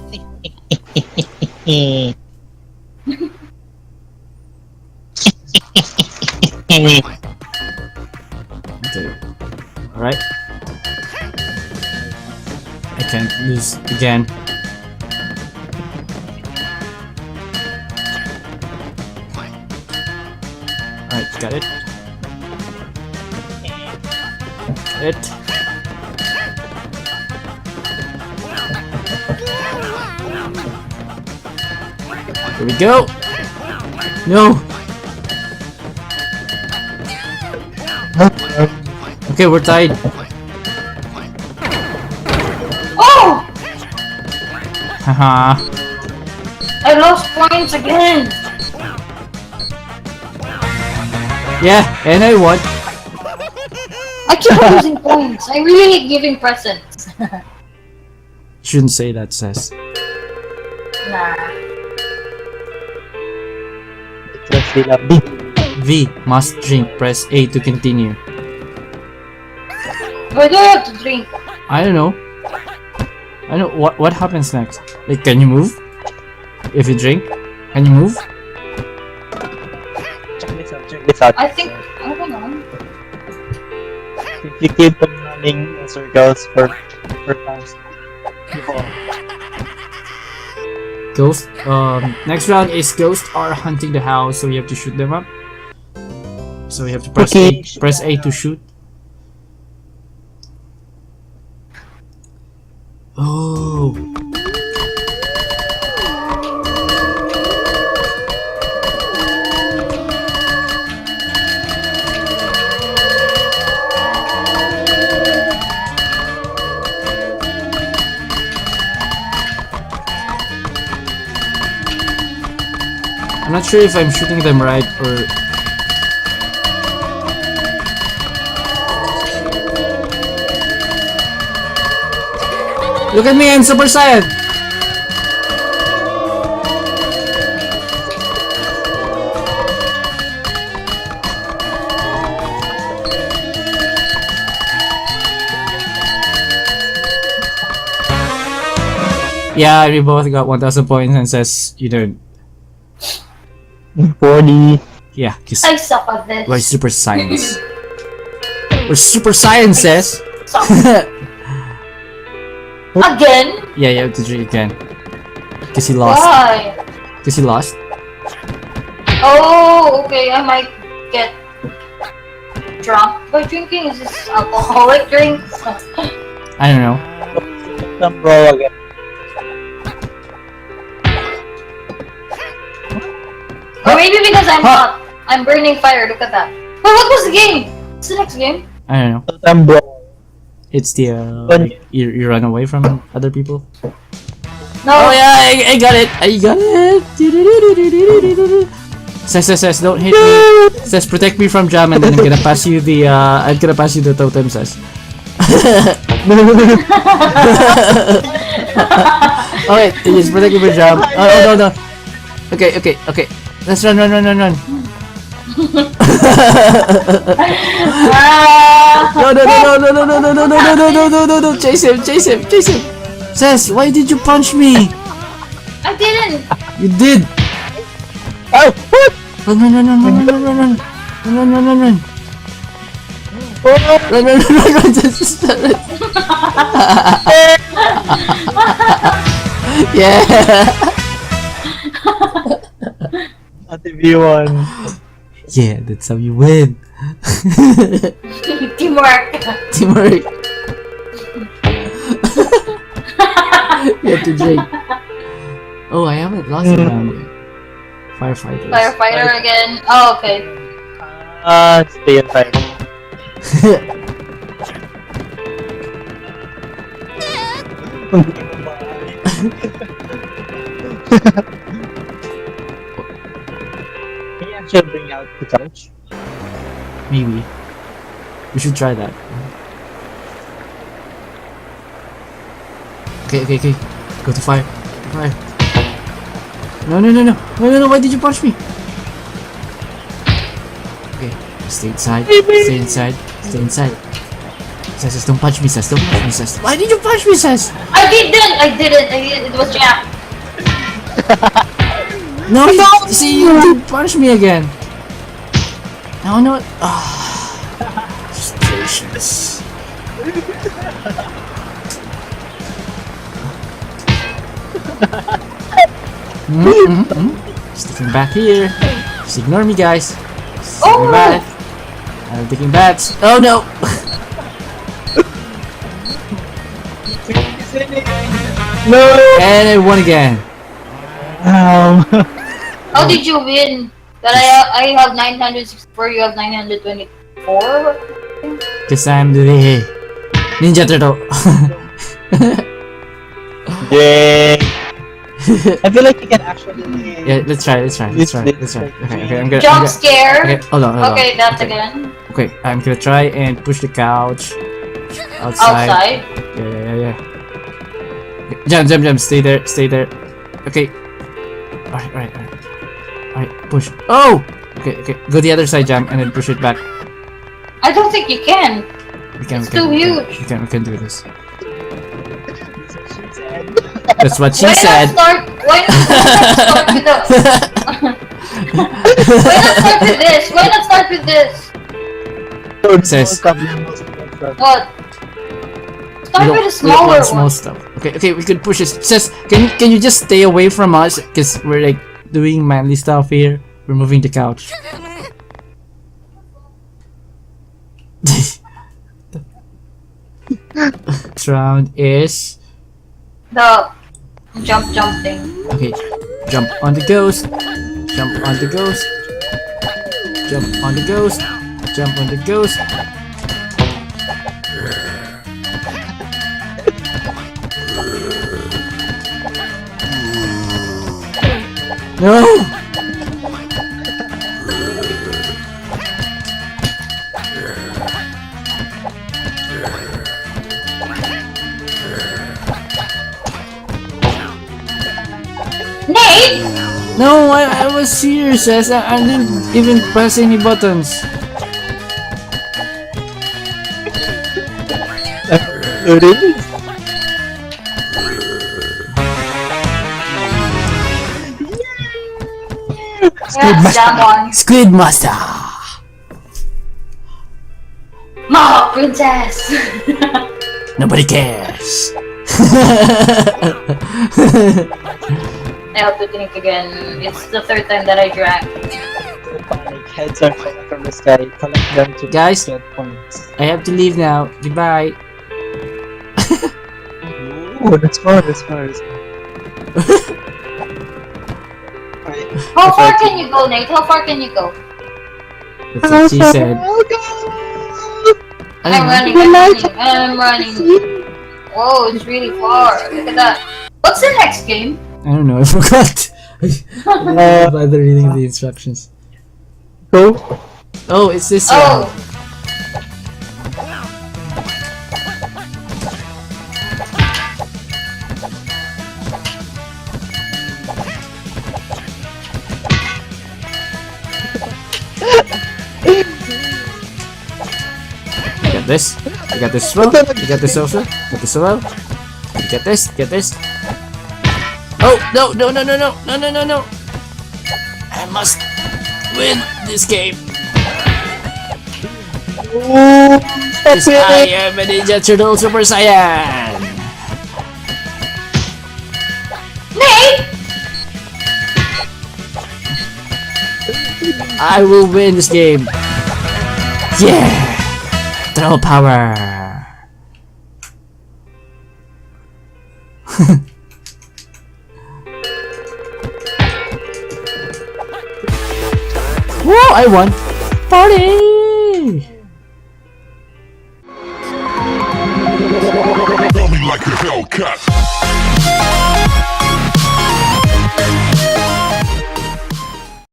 Okay. Alright. I can't lose again. Alright, got it. Got it. Here we go. No. Okay, we're tied. Oh! Haha. I lost points again. Yeah, and I won. I keep losing points. I really hate giving presents. Shouldn't say that, Says. Nah. V, must drink. Press A to continue. Why do I have to drink? I don't know. I know what happens next. Like, can you move? If you drink, can you move? Check this out. I think, I don't know. If you keep on running in circles for times, you fall. Ghost. Next round is ghosts are hunting the house, so you have to shoot them up. So you have to press Okay. Press A to shoot. Oh. I'm not sure if I'm shooting them right or... Look at me, I'm Super Saiyan! Yeah, we both got 1,000 points and Says you don't. 40. Yeah, cause I suck at this. we're Super Science. We're Super Science, Says! Suck. Again? Yeah, you have to drink again. Cause he lost. Why? Cause he lost. Oh, okay. I might get drunk by drinking. Is this alcoholic drinks? I don't know. Some brawl again. Or maybe because I'm hot. I'm burning fire. Look at that. Wait, what was the game? What's the next game? I don't know. Some brawl. It's the like, you run away from other people. No. Oh yeah, I got it. I got it. Says, don't hit me. Says, protect me from Jam, and then I'm gonna pass you the totem. Says. Oh wait, just protect me from Jam. Oh no. Okay. Let's run. No. Chase him. Says, why did you punch me? I didn't. You did. Oh, what? Run. Yeah. At V1. Yeah, that's how you win. Teamwork. Teamwork. You have to drink. Oh, I haven't lost it round yet. Firefighters. Firefighter again. Oh, okay. Stay inside. Can you actually bring out the couch? Maybe. We should try that. Okay. Go to fire. No, why did you punch me? Okay, stay inside. Says, don't punch me, says. Don't punch me, says. Why did you punch me, says? I didn't. It was Jam. No, see, you did punch me again. No, no. Frustrations. Sticking back here. Just ignore me, guys. Oh! Back. I'm taking bats. Oh no! No! And I won again. How did you win? That I have 964, you have 924? Cause I'm the Ninja Turtle. Yay! I feel like you can actually... Yeah, let's try. Okay, I'm gonna... Jump scare! Okay, hold on. Okay, that's again. Okay, I'm gonna try and push the couch outside. Yeah. Okay, jump, stay there. Okay. Alright, push. Oh! Okay, go the other side, Jam, and then push it back. I don't think you can. It's too huge. We can do this. That's what she said. Why not start with this? Says, What? Start with a smaller one. Stuff. Okay, we could push this. Says, can you just stay away from us? Cause we're like doing manly stuff here. We're moving the couch. This round is The jump thing. okay. Jump on the ghost. Jump on the ghost. Jump on the ghost. Jump on the ghost. No! Nate! No, I was serious. I didn't even press any buttons. Really? Yes, that one. Squid Master! Ma, princess! Nobody cares! I have to think again. It's the third time that I drank. Heads are falling from the sky. Collect them to Guys, get points. I have to leave now. Goodbye. Ooh, that's far. How far can you go, Nate? How far can you go? That's what she said. I'm running. Whoa, it's really far. Look at that. What's the next game? I don't know, I forgot. I didn't bother reading the instructions. Go. Oh, it's this Oh. You got this. You got this slow. You got this also. Got this slow. You get this. Get this. Oh no! I must win this game. Ooh, Because I am a Ninja Turtle Super Saiyan. Nate! I will win this game. Yeah! Turtle power. Whoa! I won. Party! Feel me like a Hellcat.